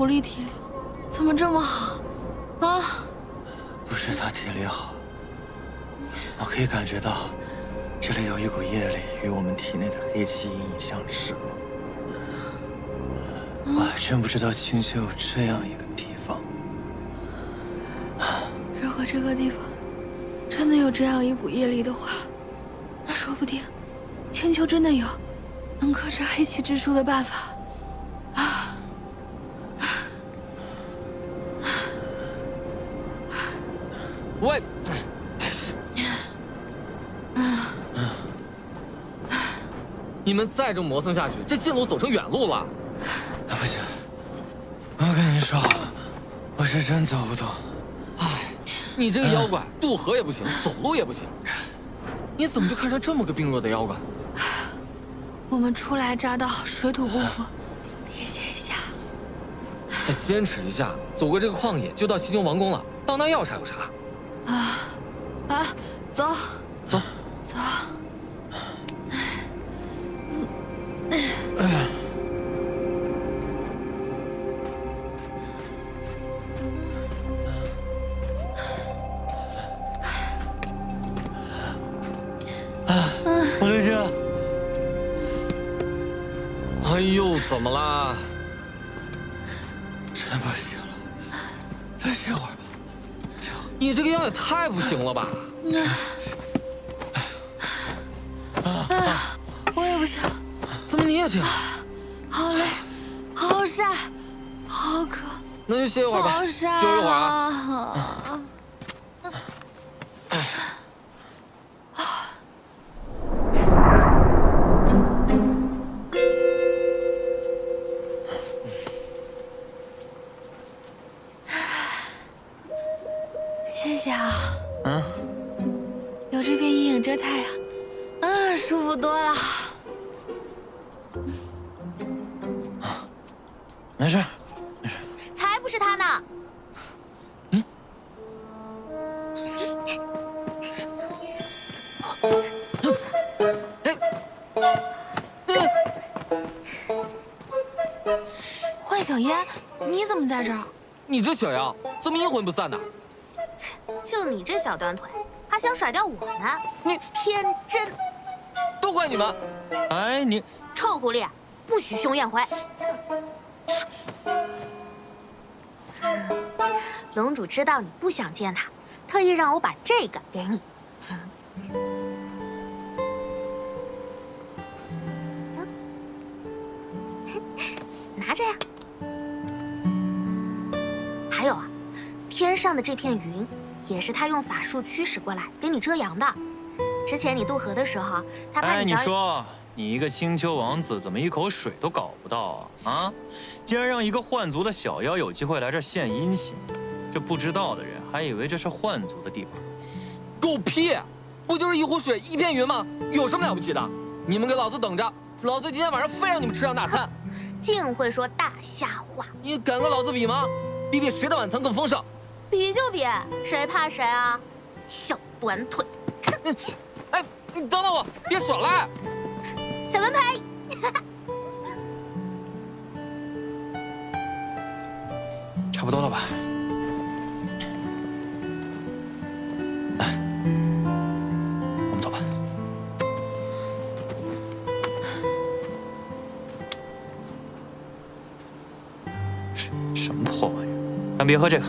狐狸体力怎么这么好？啊！不是他体力好，我可以感觉到这里有一股业力与我们体内的黑气隐隐相斥。我还真不知道青丘有这样一个地方。如果这个地方真的有这样一股业力的话，那说不定青丘真的有能克制黑气之术的办法。啊！喂！你们再这么磨蹭下去，这近路走成远路了。不行，我跟你说，我是真走不动。哎，你这个妖怪，渡河也不行，走路也不行，你怎么就看上这么个病弱的妖怪？我们初来乍到，水土不服，理解一下。再坚持一下，走过这个旷野就到齐牛王宫了，到那要啥有啥。走，走，走。狐狸精，哎呦，怎么啦？真不行了，再歇会儿吧。行，你这个腰也太不行了吧！我也不行，怎么你也这样？好累，好晒，好渴，那就歇一会儿吧，好晒就一会儿啊。啊！谢谢啊。有这片阴影遮太阳，舒服多了。没事，没事。才不是他呢！幻小烟，你怎么在这儿？你这小妖怎么阴魂不散呢？就你这小短腿，还想甩掉我呢？你天真！都怪你们！哎，你臭狐狸，不许凶焰回！龙主知道你不想见他，特意让我把这个给你。拿着呀。还有啊，天上的这片云，也是他用法术驱使过来给你遮阳的。之前你渡河的时候，他怕哎，你着。你说你一个青丘王子，怎么一口水都搞不到啊？啊！竟然让一个幻族的小妖有机会来这献殷勤，这不知道的人还以为这是幻族的地盘。狗屁！不就是一壶水一片云吗？有什么了不起的？你们给老子等着！老子今天晚上非让你们吃上大餐！净会说大瞎话！你敢跟老子比吗？比谁的晚餐更丰盛？比就比，谁怕谁啊？小短腿！哎，你等等我，别耍赖！小短腿！差不多了吧？来，我们走吧。什么破玩意儿？咱别喝这个。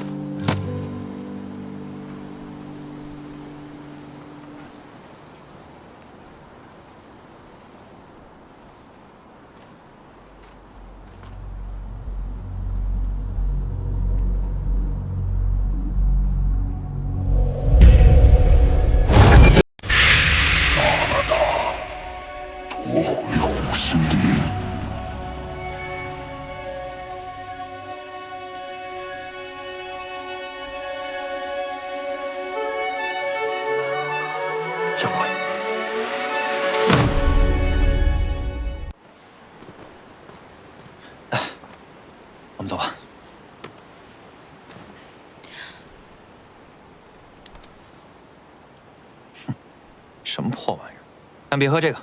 小慧，来，我们走吧。哼，什么破玩意儿？咱别喝这个。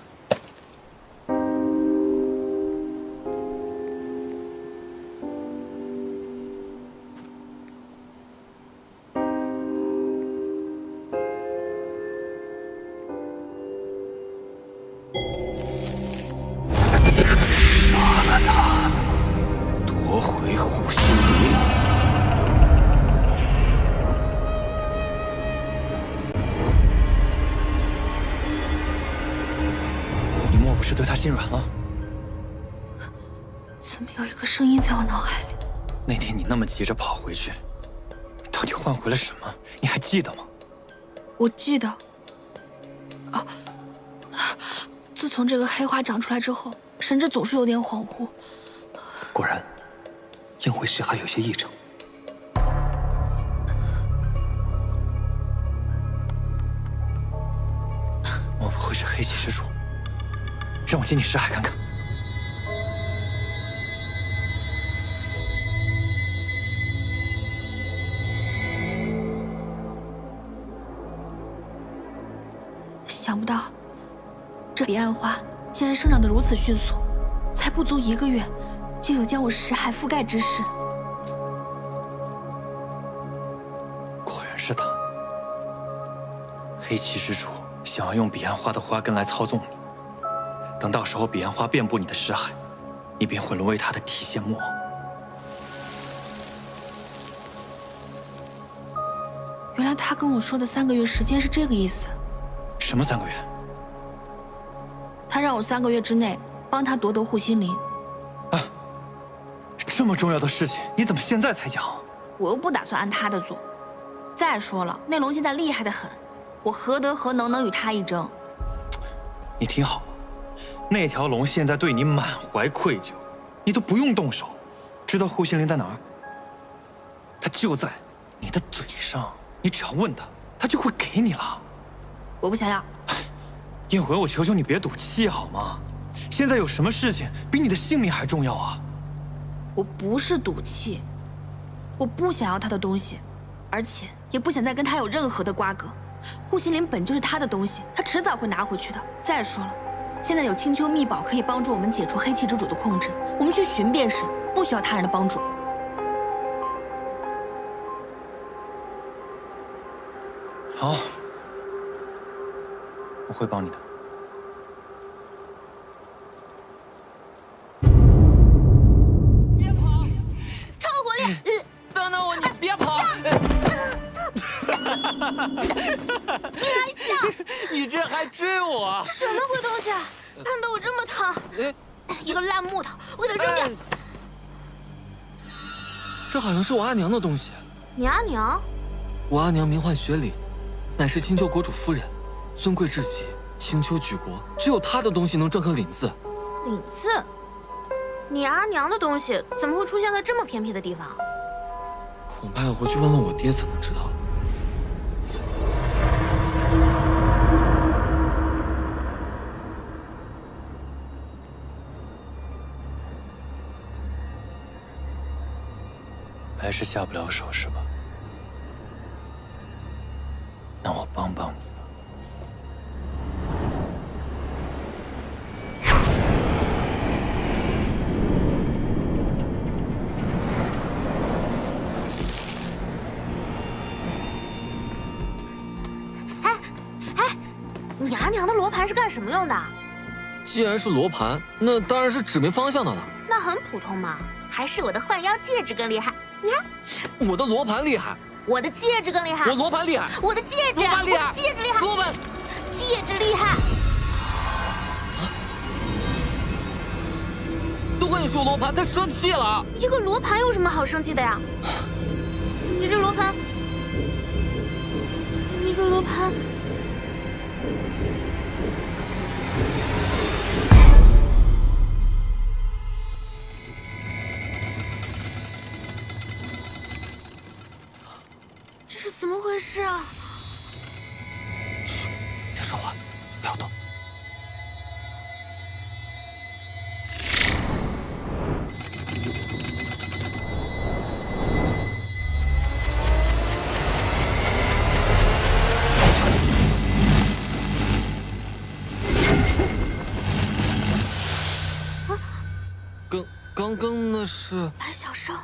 是对他心软了？怎么有一个声音在我脑海里？那天你那么急着跑回去，到底换回了什么？你还记得吗？我记得。哦，自从这个黑花长出来之后，神智总是有点恍惚。果然，宴会时还有些异常。我不会是黑气之主，让我进你识海看看。想不到，这彼岸花竟然生长得如此迅速，才不足1个月，就有将我识海覆盖之势。果然是他，黑气之主想要用彼岸花的花根来操纵你。等到时候彼岸花遍布你的识海，你便会沦为他的提线木偶。原来他跟我说的3个月时间是这个意思。什么3个月？他让我3个月之内帮他夺得护心灵。啊，这么重要的事情，你怎么现在才讲？我又不打算按他的做。再说了，那龙现在厉害得很，我何德何能与他一争？你听好了，那条龙现在对你满怀愧疚，你都不用动手。知道护心灵在哪儿？它就在你的嘴上，你只要问他，他就会给你了。我不想要。宴回，我求求你别赌气好吗？现在有什么事情比你的性命还重要啊？我不是赌气，我不想要他的东西，而且也不想再跟他有任何的瓜葛。护心灵本就是他的东西，他迟早会拿回去的。再说了，现在有青丘秘宝可以帮助我们解除黑气之主的控制，我们去寻便是，不需要他人的帮助。好，我会帮你的。别跑！超火烈！等等我，你别跑！你还笑？你这还追我？这什么鬼东西啊！烫得我这么烫！一个烂木头，我给它扔掉。这好像是我阿娘的东西。你阿娘？我阿娘名唤雪里，乃是青丘国主夫人，尊贵至极。青丘举国只有她的东西能篆刻领字。领字？你阿娘的东西怎么会出现在这么偏僻的地方？恐怕要回去问问我爹才能知道。还是下不了手是吧？那我帮帮你吧。你阿娘的罗盘是干什么用的？既然是罗盘，那当然是指明方向的了。那很普通嘛，还是我的幻妖戒指更厉害。你看，我的罗盘厉害，我的戒指更厉害。我罗盘厉害，我的戒指，罗盘厉害，我的戒指厉害，罗盘，戒指厉害。都跟你说罗盘，他生气了。一个罗盘有什么好生气的呀？你这罗盘，你这罗盘。这是怎么回事啊？嘘，别说话，不要动。刚刚那是白小生。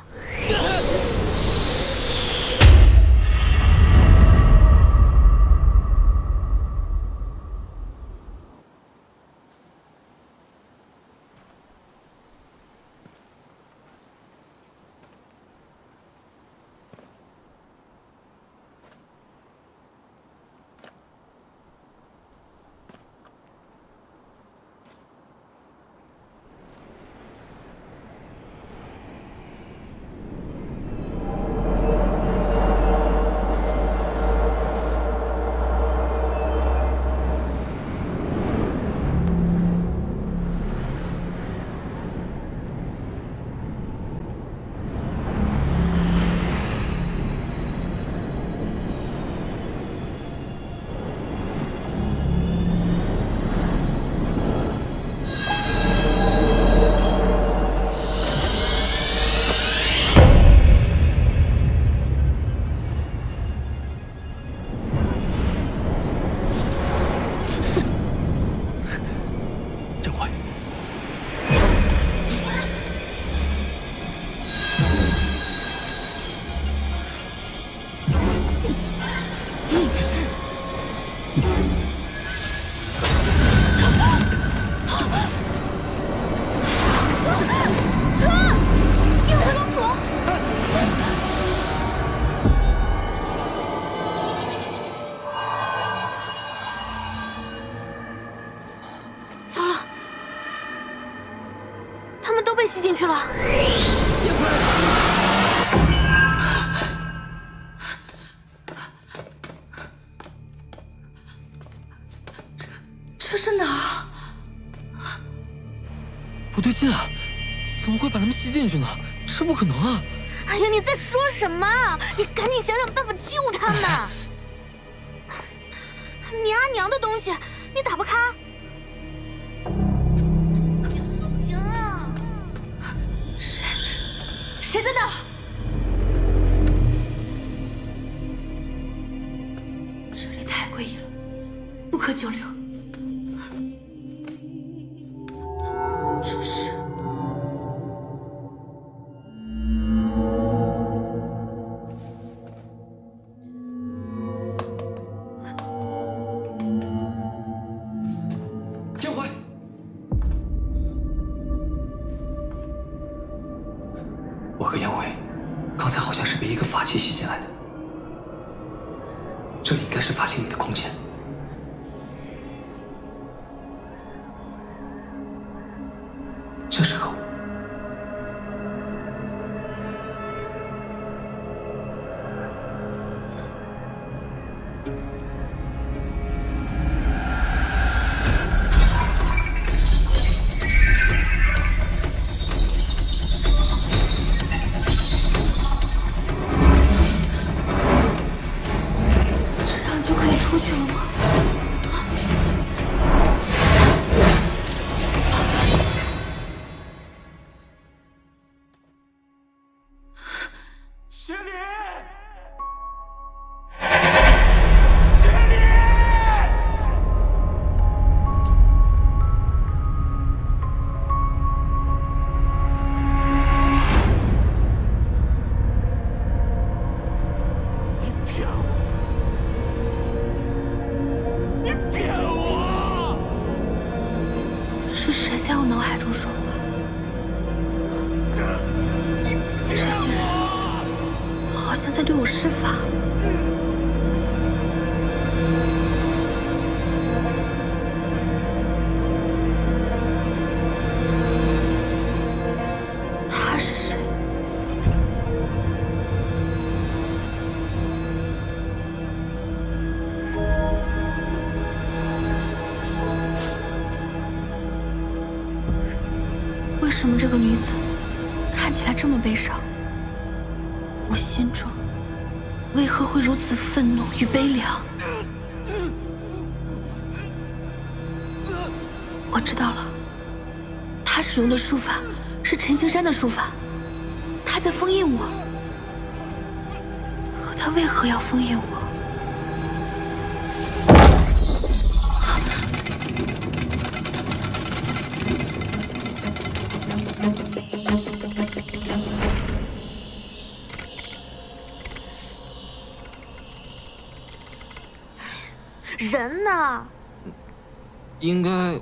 被吸进去了。这是哪儿啊？不对劲啊！怎么会把他们吸进去呢？这不可能啊！哎呀，你在说什么？你赶紧想想办法救他们！你阿娘的东西，你打不开？行不行啊？谁在那儿？这里太诡异了，不可久留。这是。天辉，我和颜回刚才好像是被一个法器吸进来的，这里应该是法器里的空间。这是何物？这样就可以出去了吗？雪里，雪里，你骗我！你骗我！是谁在我脑海中说话？这些人好像在对我施法。他是谁？为什么这个女子看起来这么悲伤？我心中为何会如此愤怒与悲凉？我知道了，他使用的术法是陈行山的术法，他在封印我。可他为何要封印我？人呢？应该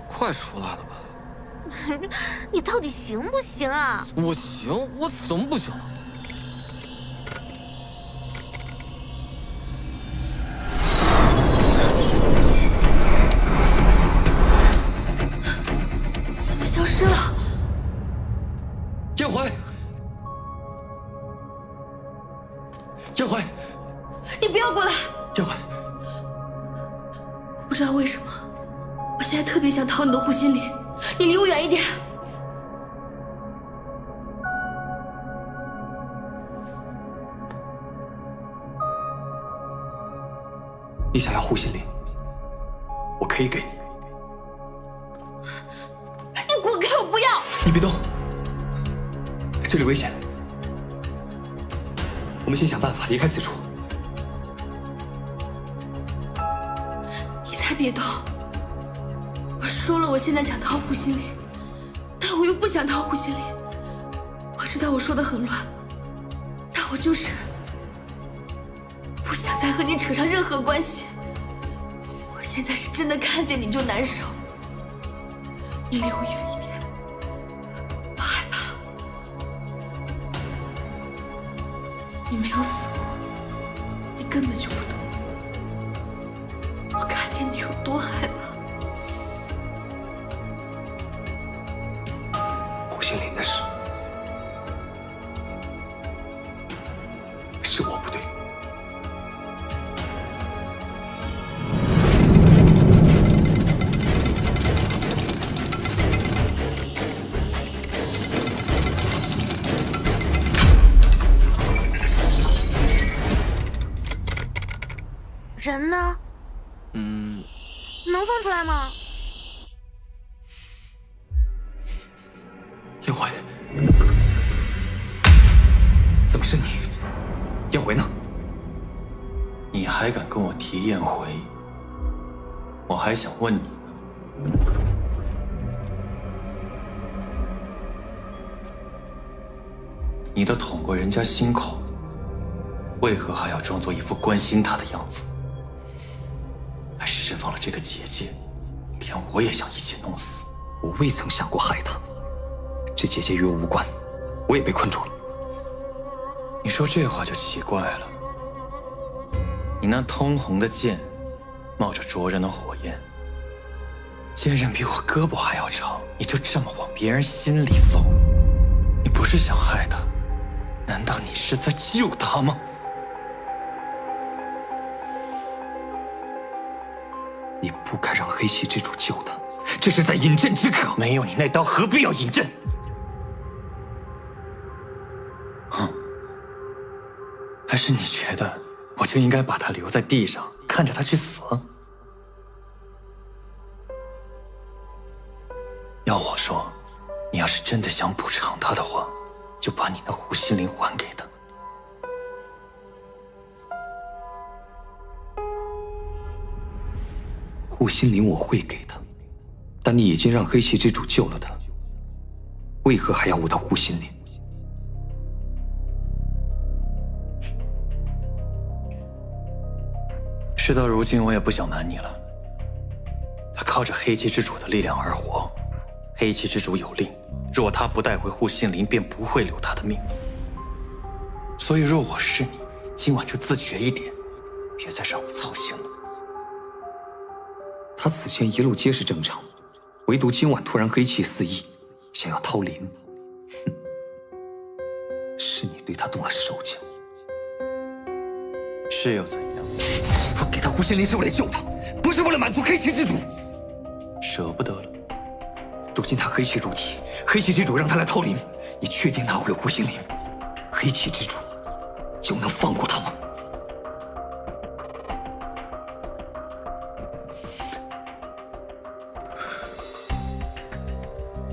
快出来了吧？你到底行不行啊？我行，我怎么不行？怎么消失了？颜回，颜回，你不要过来！颜回，不知道为什么，我现在特别想逃你的护心里，你离我远一点。你想要护心灵，我可以给你。你滚开！我不要！你别动，这里危险，我们先想办法离开此处。你才别动！我说了，我现在想逃护心里，但我又不想逃护心里。我知道我说的很乱，但我就是不想再和你扯上任何关系。我现在是真的看见你就难受，你离我远一点，我害怕。你没有死过，你根本就不懂我看见你有多害怕。护心呢？能放出来吗？燕回，怎么是你？燕回呢？你还敢跟我提燕回？我还想问你呢。你都捅过人家心口，为何还要装作一副关心他的样子？还释放了这个结界，连我也想一起弄死。我未曾想过害他，这结界与我无关，我也被困住了。你说这话就奇怪了。你那通红的剑，冒着灼人的火焰，剑刃比我胳膊还要长，你就这么往别人心里搜？你不是想害他，难道你是在救他吗？你不该让黑气之主救他，这是在饮鸩止渴。没有你那刀，何必要饮鸩？哼，还是你觉得我就应该把他留在地上，看着他去死？要我说，你要是真的想补偿他的话，就把你那护心灵还给他。护心灵我会给他，但你已经让黑气之主救了他，为何还要我的护心灵？事到如今，我也不想瞒你了。他靠着黑气之主的力量而活，黑气之主有令，若他不带回护心灵，便不会留他的命。所以，若我是你，今晚就自觉一点，别再让我操心了。他此前一路皆是正常，唯独今晚突然黑气四溢，想要掏灵。哼，是你对他动了手脚。是又怎样？我给他护心灵是为了救他，不是为了满足黑气之主。舍不得了。如今他黑气入体，黑气之主让他来掏灵，你确定拿回了护心灵，黑气之主就能放过他吗？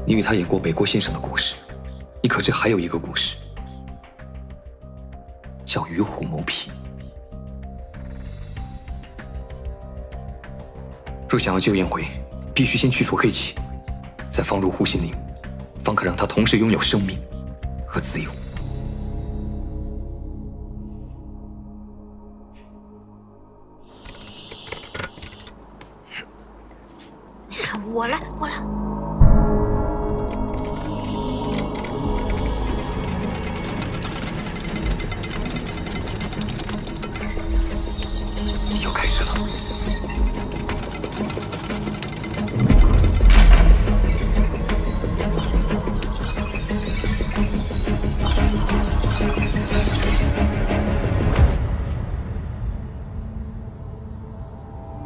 你与他演过北郭先生的故事，你可知还有一个故事，叫与虎谋皮。若想要救燕回，必须先去除黑气，再放入护心灵，方可让他同时拥有生命和自由。我来。要开始了。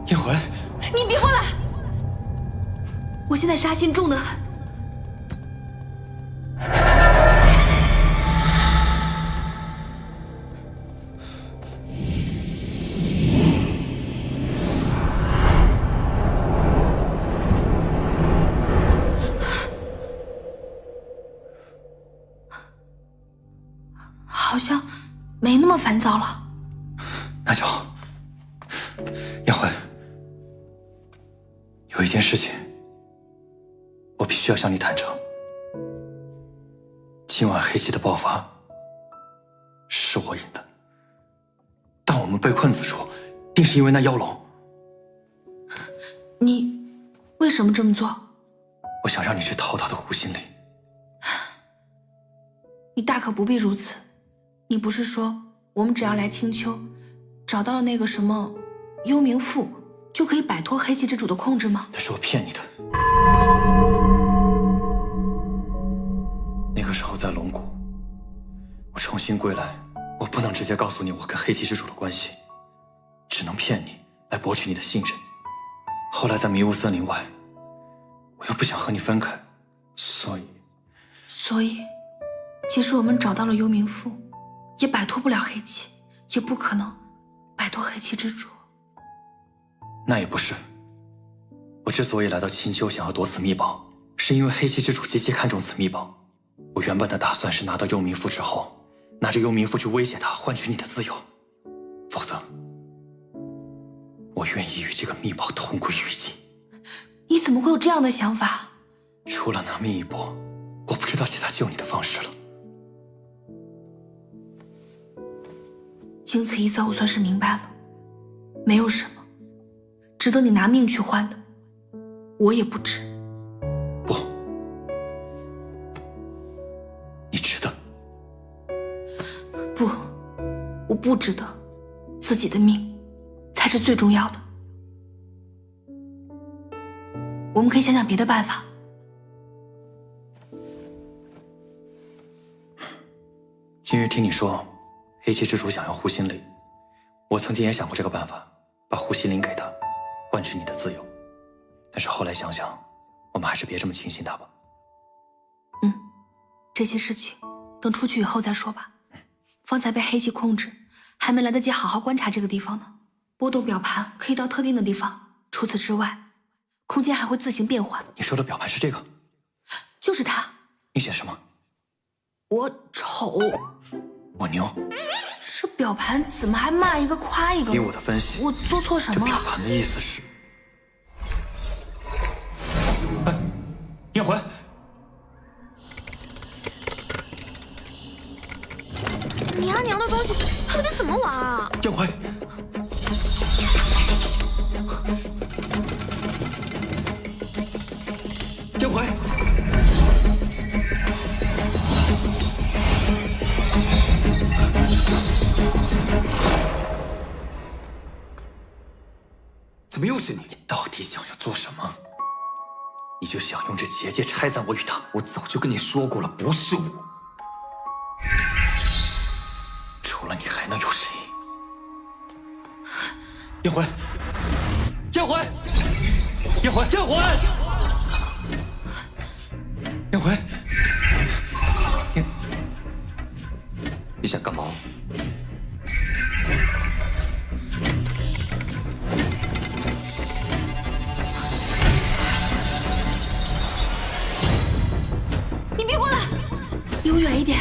燕回，你别过来！我现在杀心重得很。好像没那么烦躁了。那就好。燕回，有一件事情，我必须要向你坦诚。今晚黑气的爆发是我引的，但我们被困此处，定是因为那妖龙。你为什么这么做？我想让你去掏他的护心灵。你大可不必如此。你不是说我们只要来青丘，找到了那个什么幽冥赋，就可以摆脱黑气之主的控制吗？那是我骗你的。那个时候在龙谷，我重新归来，我不能直接告诉你我跟黑气之主的关系，只能骗你来博取你的信任。后来在迷雾森林外，我又不想和你分开，所以，即使我们找到了幽冥赋，也摆脱不了黑气，也不可能摆脱黑气之主。那也不是。我之所以来到青丘想要夺此秘宝，是因为黑漆之主极其看重此秘宝。我原本的打算是拿到幽冥符之后，拿着幽冥符去威胁他，换取你的自由。否则，我愿意与这个秘宝同归于尽。你怎么会有这样的想法？除了拿命一搏，我不知道其他救你的方式了。经此一遭，我算是明白了，没有什么值得你拿命去换的，我也不值。不，你值得。不，我不值得，自己的命才是最重要的。我们可以想想别的办法。今日听你说黑漆之主想要护心灵，我曾经也想过这个办法，把护心灵给他，换取你的自由。但是后来想想，我们还是别这么轻信他吧。这些事情等出去以后再说吧。方才被黑气控制，还没来得及好好观察这个地方呢。波动表盘可以到特定的地方，除此之外，空间还会自行变换。你说的表盘是这个？就是它。你写什么？我丑。我牛。这表盘怎么还骂一个夸一个？以我的分析，我做错什这么了？表盘的意思是……哎，燕回，你阿娘的东西到底怎么玩啊？燕回，燕回，怎么又是你？你到底想要做什么？你就想用这结界拆散我与他？我早就跟你说过了，不是我。除了你还能有谁？燕回，燕回，燕回，燕回，燕回，你想干嘛？你别过来，离我远一点。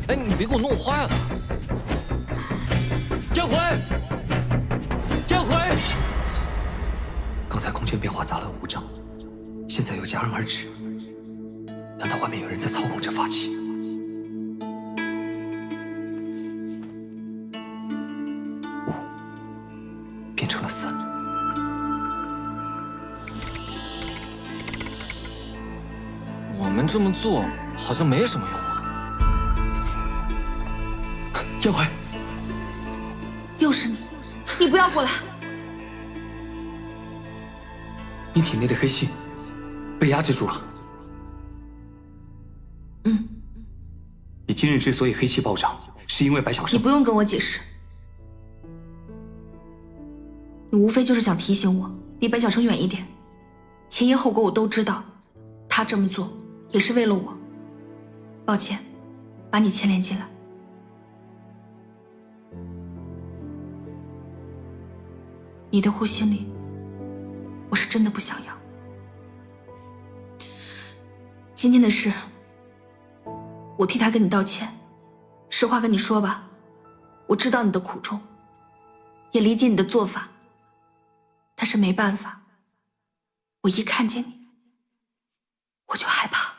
哎，你别给我弄坏了！燕回，燕回，刚才空间变化杂乱无章，现在又戛然而止。难道外面有人在操控这法器？五变成了3。我们这么做好像没什么用啊。燕回，又是你，你不要过来！你体内的黑气被压制住了。你今日之所以黑气暴涨，是因为白小生。你不用跟我解释，你无非就是想提醒我离白小生远一点。前因后果我都知道，他这么做也是为了我。抱歉，把你牵连进来。你的护心灵，我是真的不想要。今天的事，我替他跟你道歉。实话跟你说吧，我知道你的苦衷，也理解你的做法，但是没办法，我一看见你，我就害怕。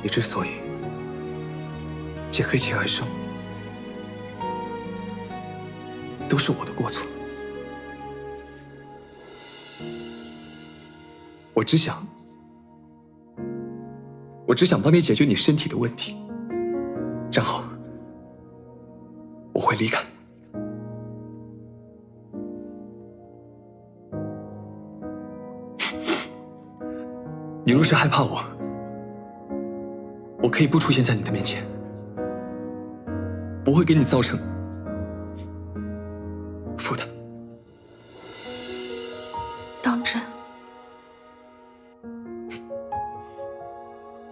你之所以借黑气而生，都是我的过错。我只想帮你解决你身体的问题，然后我会离开。你若是害怕我我可以不出现在你的面前，不会给你造成负担。当真？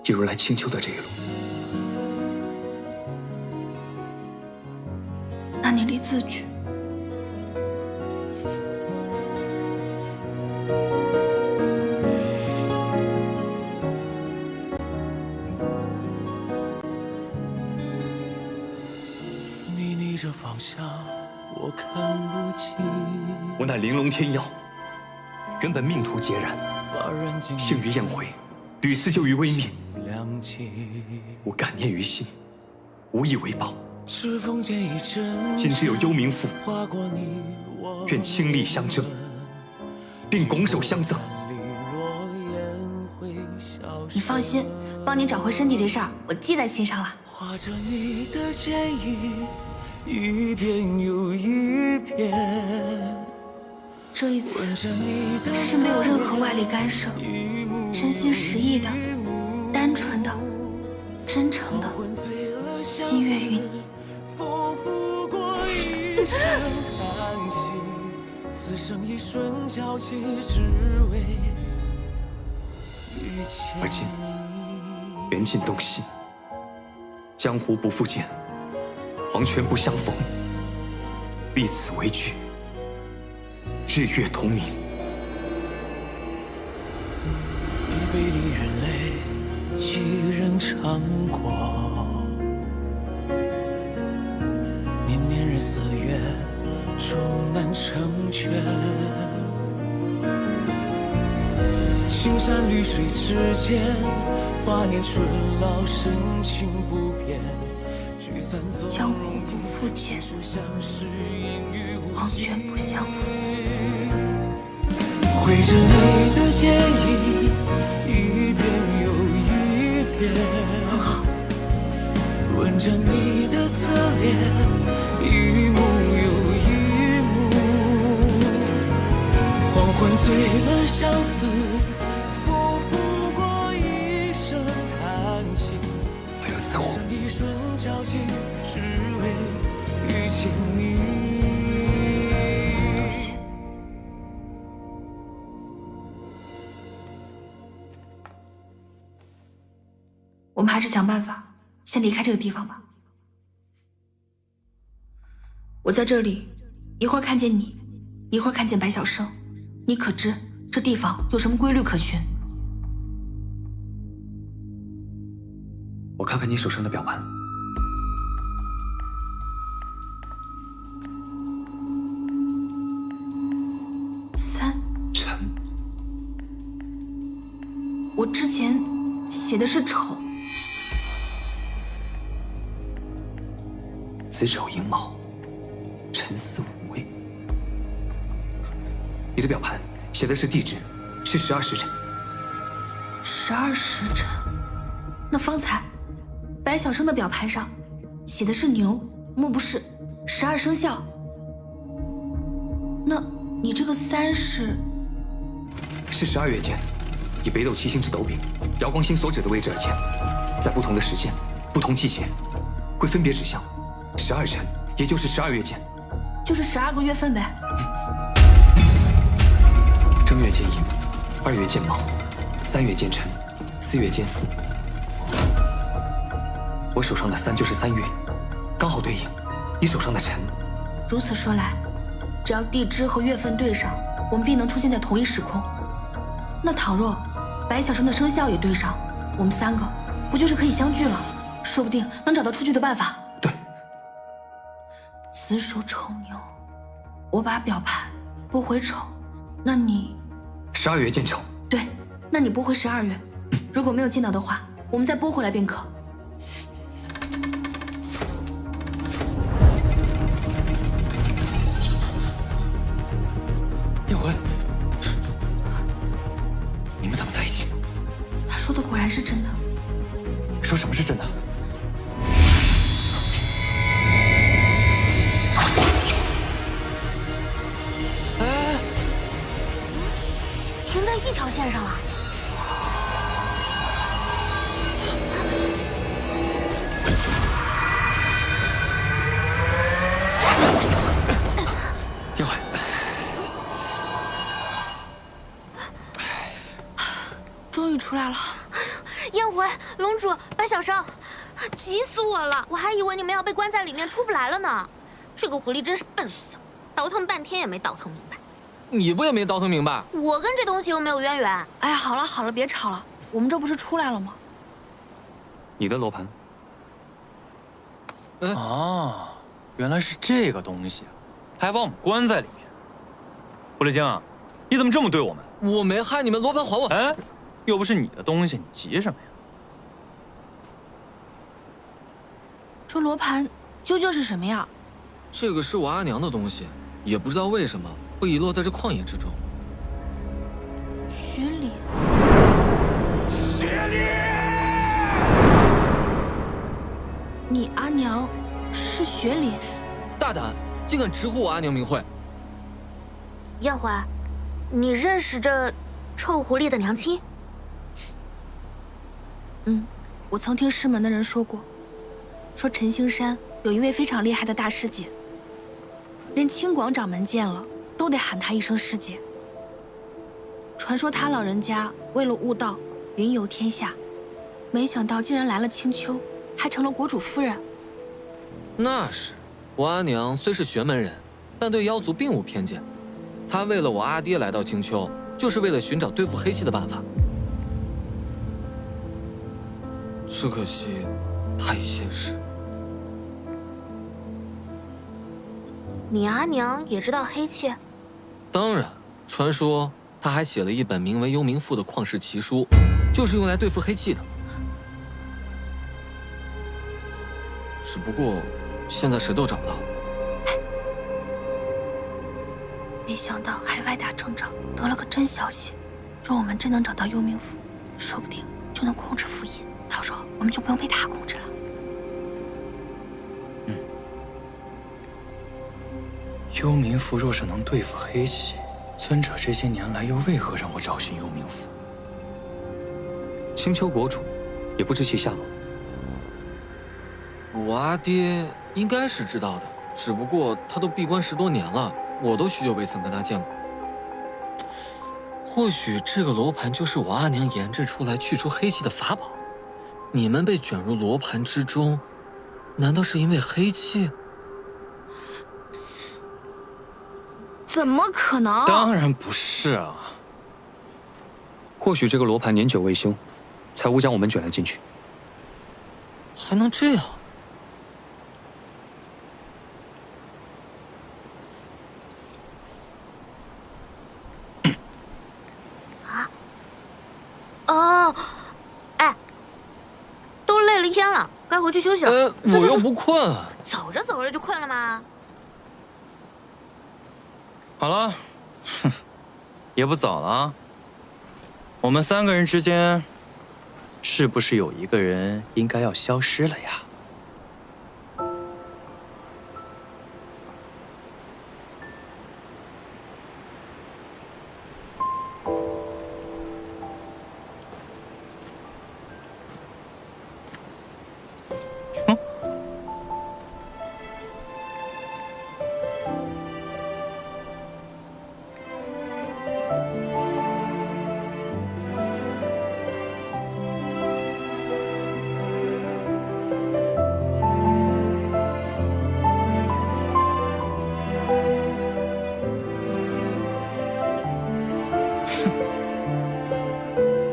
一如来青丘的这一路，那你立字据。你逆着方向，我看不清。我乃玲珑天妖，原本命途孑然，幸于宴会，屡次救于危灭。我感念于心，无以为报。今只有幽冥赋，愿倾力相争，并拱手相赠。你放心，帮你找回身体这事儿，我记在心上了。画着你的剪影，一遍又一遍。这一次是没有任何外力干涉，真心实意的、单纯的、真诚的，心悦于你。而今缘尽东西，江湖不复见，黄泉不相逢，立此为据，日月同明。一杯离人泪，几人尝过？年年日四月，终难成全。青山绿水之间，华年春老，深情不变。江湖不复见，黄泉不相逢。绘着你的剪影，一遍又一遍。很好。吻着你的侧脸，一幕又一幕。黄昏醉了相思，仿佛过一声叹息。还有此物。一瞬交集，只为遇见你。多谢。我们还是想办法先离开这个地方吧。我在这里，一会儿看见你，一会儿看见白晓生，你可知这地方有什么规律可循？我看看你手上的表盘。3辰。我之前写的是丑。子丑寅卯，辰巳午未。你的表盘写的是地支，是12时辰。12时辰。那方才白晓生的表盘上写的是牛，莫不是12生肖？那你这个3是12月间，以北斗七星之斗柄，瑶光星所指的位置而见，在不同的时间、不同季节，会分别指向12辰，也就是12月间，就是12个月份呗。正月见寅，2月见卯，3月见辰，4月见巳。我手上的3就是3月，刚好对应你手上的辰。如此说来，只要地支和月份对上，我们便能出现在同一时空。那倘若白晓生的生肖也对上，我们3个不就是可以相聚了？说不定能找到出去的办法。对。子鼠丑牛，我把表盘拨回丑，那你12月见丑。对，那你拨回12月。如果没有见到的话，我们再拨回来便可。叶魂，你们怎么在一起？他说的果然是真的。说什么是真的？哎，停在一条线上了。白小生，急死我了！我还以为你们要被关在里面出不来了呢。这个狐狸真是笨死了，倒腾半天也没倒腾明白。你不也没倒腾明白？我跟这东西又没有渊源。哎呀，好了好了，别吵了，我们这不是出来了吗？你的罗盘。啊，原来是这个东西，还把我们关在里面。狐狸精，你怎么这么对我们？我没害你们，罗盘还我！哎，又不是你的东西，你急什么呀？这罗盘究竟是什么呀？这个是我阿娘的东西，也不知道为什么会遗落在这旷野之中。雪里，你阿娘是雪里？大胆，竟敢直呼我阿娘名讳！燕怀，你认识这臭狐狸的娘亲？我曾听师门的人说过，说陈星山有一位非常厉害的大师姐，连清广掌门见了都得喊她一声师姐。传说他老人家为了悟道，云游天下，没想到竟然来了青丘，还成了国主夫人。那是，我阿娘虽是玄门人，但对妖族并无偏见。她为了我阿爹来到青丘，就是为了寻找对付黑气的办法。只可惜，她已现世。你阿娘也知道黑气？当然，传说她还写了一本名为《幽冥赋》的旷世奇书，就是用来对付黑气的。只不过，现在谁都找不到。没想到海外大征兆得了个真消息，若我们真能找到幽冥符，说不定就能控制符印，到时候我们就不用被他控制了。幽冥符若是能对付黑气，尊者这些年来又为何让我找寻幽冥符？青丘国主也不知其下落。我阿爹应该是知道的，只不过他都闭关10多年了，我都许久未曾跟他见过。或许这个罗盘就是我阿娘研制出来去除黑气的法宝。你们被卷入罗盘之中，难道是因为黑气？怎么可能？当然不是啊！或许这个罗盘年久未修，才误将我们卷了进去。还能这样？哦，哎，都累了一天了，该回去休息了。我又不困。走着走着就困了吗？好了，哼，也不早了啊。我们3个人之间，是不是有一个人应该要消失了呀？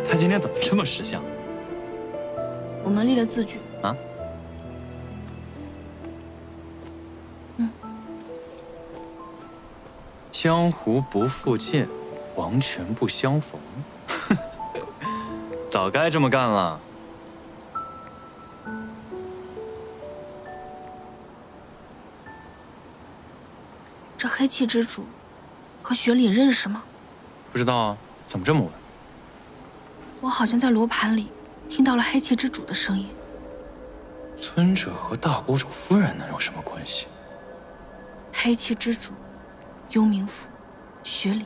他今天怎么这么识相？我们立了字据啊？江湖不复见，黄泉不相逢。早该这么干了。这黑气之主和雪里认识吗？不知道啊，怎么这么问？我好像在罗盘里听到了黑气之主的声音。尊者和大国主夫人能有什么关系？黑气之主，幽冥府，雪里，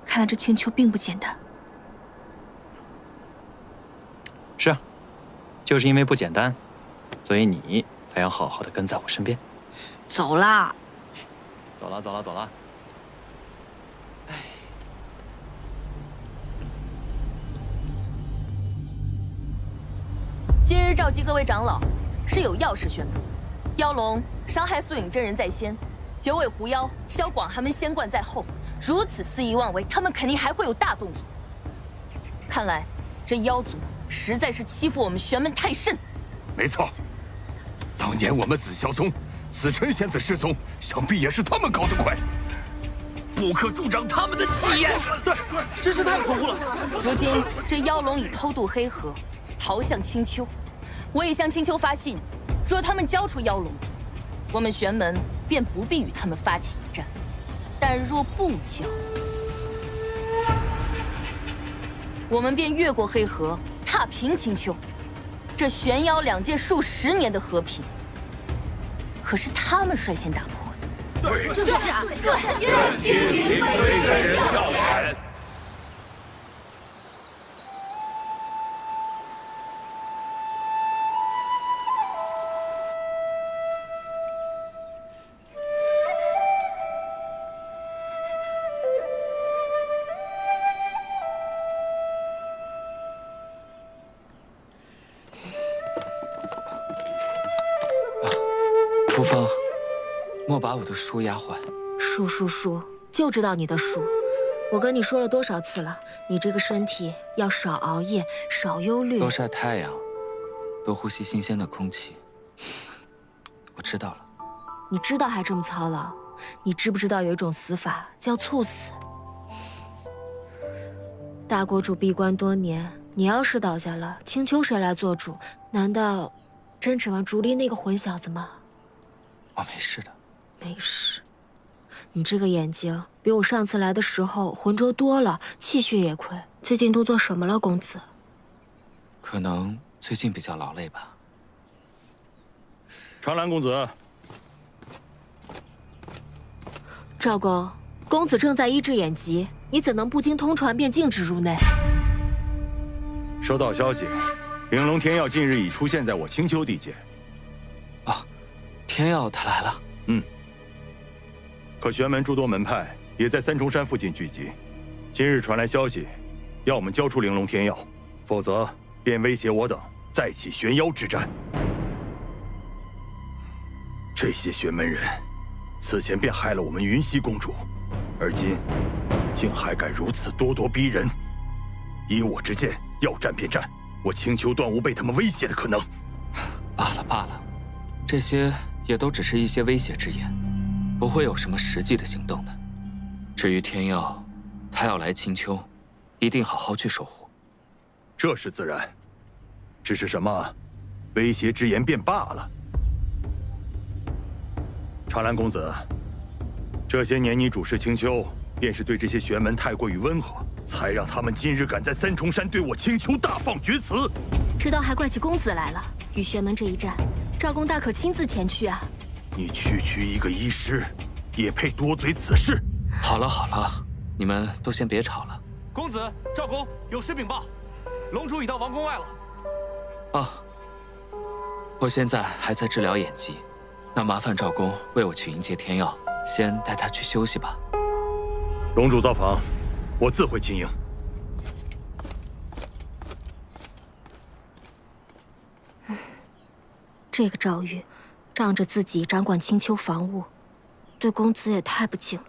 看来这青丘并不简单。是啊，就是因为不简单，所以你才要好好的跟在我身边。走啦！走了，走了，走了。今日召集各位长老，是有要事宣布。妖龙伤害素影真人在先，九尾狐妖、萧广寒们先冠在后，如此肆意妄为，他们肯定还会有大动作。看来这妖族实在是欺负我们玄门太甚。没错，当年我们紫霄宗紫辰仙子失踪，想必也是他们搞得快。不可助长他们的气焰。对，真是太可恶了。如今这妖龙已偷渡黑河，逃向青丘。我已向青丘发信，若他们交出妖龙，我们玄门便不必与他们发起一战；但若不交，我们便越过黑河，踏平青丘。这玄妖两界数十年的和平，可是他们率先打破的。对，就是啊，愿天灵飞真人到产。厨房，莫把我的书压坏。书，就知道你的书。我跟你说了多少次了，你这个身体要少熬夜，少忧虑，多晒太阳，多呼吸新鲜的空气。我知道了。你知道还这么操劳？你知不知道有一种死法叫猝死？大国主闭关多年，你要是倒下了，青丘谁来做主？难道真指望竹林那个混小子吗？我没事的。没事。你这个眼睛比我上次来的时候浑浊多了，气血也亏。最近都做什么了，公子？可能最近比较劳累吧。长兰公子。赵公，公子正在医治眼疾，你怎能不经通传便径直入内？收到消息，玲珑天耀近日已出现在我青丘地界。啊，天耀他来了。可玄门诸多门派也在三重山附近聚集，今日传来消息，要我们交出玲珑天耀，否则便威胁我等再起玄妖之战。这些玄门人，此前便害了我们云溪公主，而今竟还敢如此咄咄逼人。依我之见，要战便战，我青丘断无被他们威胁的可能。罢了，这些也都只是一些威胁之言。不会有什么实际的行动的。至于天耀，他要来青丘，一定好好去守护。这是自然，只是什么威胁之言便罢了。长兰公子，这些年你主事青丘，便是对这些玄门太过于温和，才让他们今日敢在三重山对我青丘大放厥词。知道还怪起公子来了。与玄门这一战，赵公大可亲自前去啊。你区一个医师，也配多嘴此事？好了，你们都先别吵了。公子，赵公有事禀报，龙主已到王宫外了。啊，我现在还在治疗眼疾，那麻烦赵公为我去迎接天耀，先带他去休息吧。龙主造访，我自会亲迎。这个赵玉，仗着自己掌管青丘防务，对公子也太不敬了。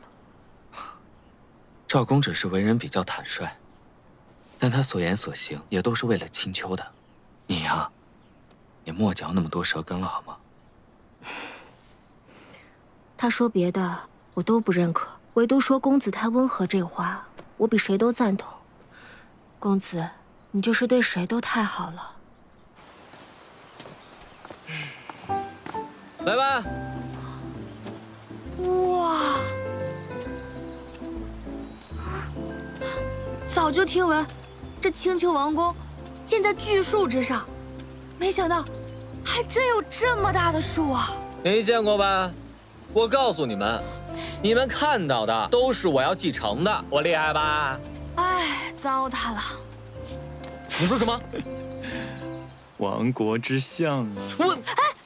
赵公只是为人比较坦率，但他所言所行也都是为了青丘的。你呀，也莫嚼那么多舌根了，好吗？他说别的我都不认可，唯独说公子太温和这话，我比谁都赞同。公子，你就是对谁都太好了。来吧。哇！早就听闻，这青丘王宫建在巨树之上，没想到还真有这么大的树啊！没见过吧？我告诉你们，你们看到的都是我要继承的，我厉害吧？哎，糟蹋了！你说什么？亡国之相啊！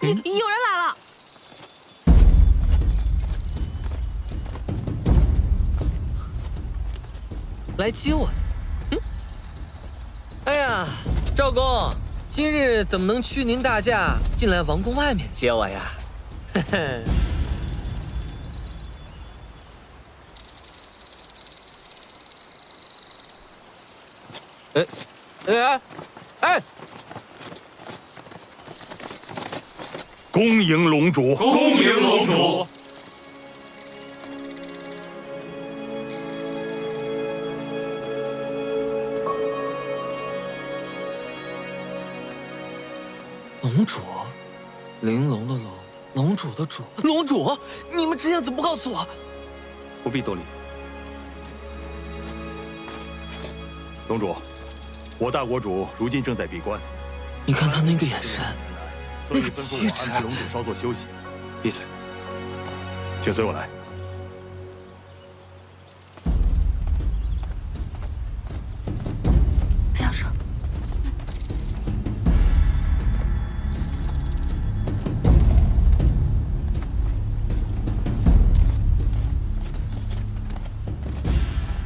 有人来了！来接我？哎呀，赵公，今今日怎么能屈您大驾进来王宫外面接我呀？呵呵。哎！恭迎龙主！恭迎龙主！龙主，玲珑的龙，龙主的主，龙主，你们之前怎么不告诉我？不必多礼。龙主，我大国主如今正在闭关。你看他那个眼神，那个气质。安排龙主稍作休息。闭嘴。请随我来。钥匙。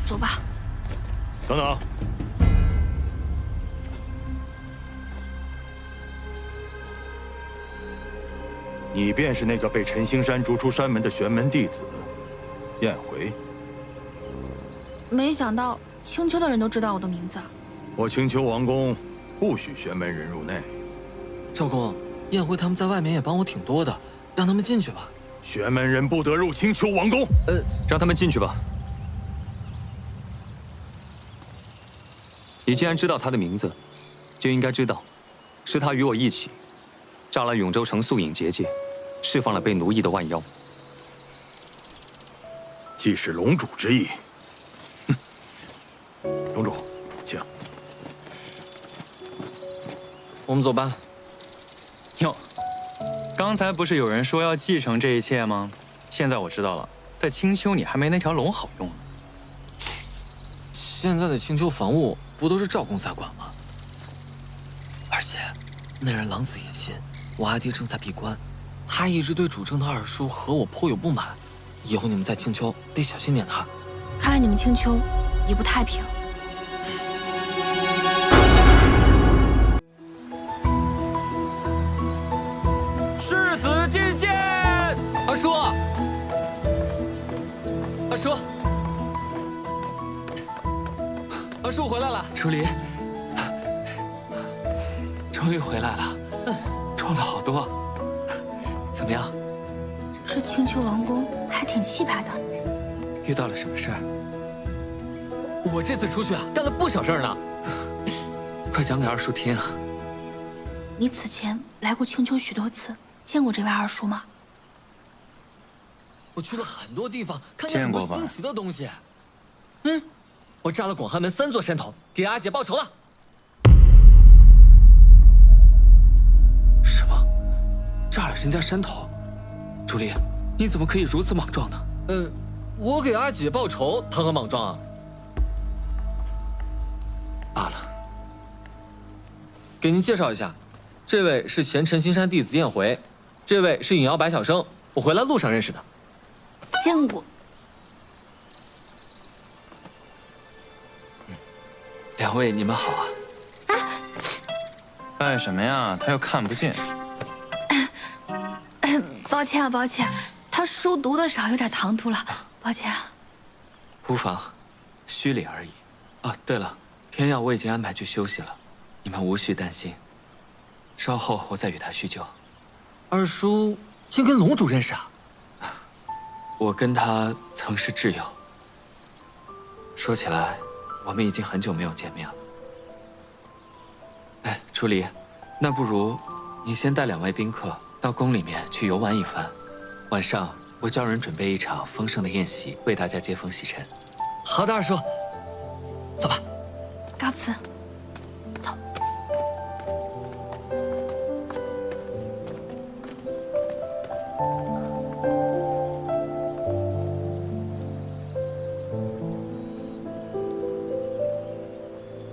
走吧。等等。你便是那个被陈兴山逐出山门的玄门弟子，燕回。没想到青丘的人都知道我的名字。我青丘王宫不许玄门人入内。赵公，燕回他们在外面也帮我挺多的，让他们进去吧。玄门人不得入青丘王宫。让他们进去吧。你既然知道他的名字，就应该知道，是他与我一起，炸了永州城宿隐结界，释放了被奴役的万妖。既是龙主之意，哼！龙主，请。我们走吧。哟，刚才不是有人说要继承这一切吗？现在我知道了，在青丘你还没那条龙好用呢。现在的青丘防务不都是赵公在管吗？而且，那人狼子野心，我阿爹正在闭关，他一直对主政的二叔和我颇有不满，以后你们在青丘得小心点他。看来你们青丘也不太平。世子觐见，二叔，二叔。二叔回来了，楚离，终于回来了，赚了好多。怎么样？这青丘王宫还挺气派的。遇到了什么事儿？我这次出去啊，干了不少事儿呢。快讲给二叔听啊！你此前来过青丘许多次，见过这位二叔吗？我去了很多地方，看见很多新奇的东西。我炸了广寒门3座山头，给阿姐报仇了。什么？炸了人家山头？朱莉，你怎么可以如此莽撞呢？我给阿姐报仇，谈何莽撞啊？罢了。给您介绍一下，这位是前陈青山弟子燕回，这位是影妖白晓生，我回来路上认识的。见过。两位，你们好啊！干什么呀？他又看不见。抱歉啊，抱歉，他书读得少，有点唐突了，抱歉啊。无妨，虚礼而已。啊，对了，天耀我已经安排去休息了，你们无需担心。稍后我再与他叙旧。二叔竟跟龙主认识啊？我跟他曾是挚友。说起来，我们已经很久没有见面了。哎，楚离，那不如你先带2位宾客到宫里面去游玩一番，晚上我叫人准备一场丰盛的宴席，为大家接风洗尘。好的，二叔，走吧。告辞。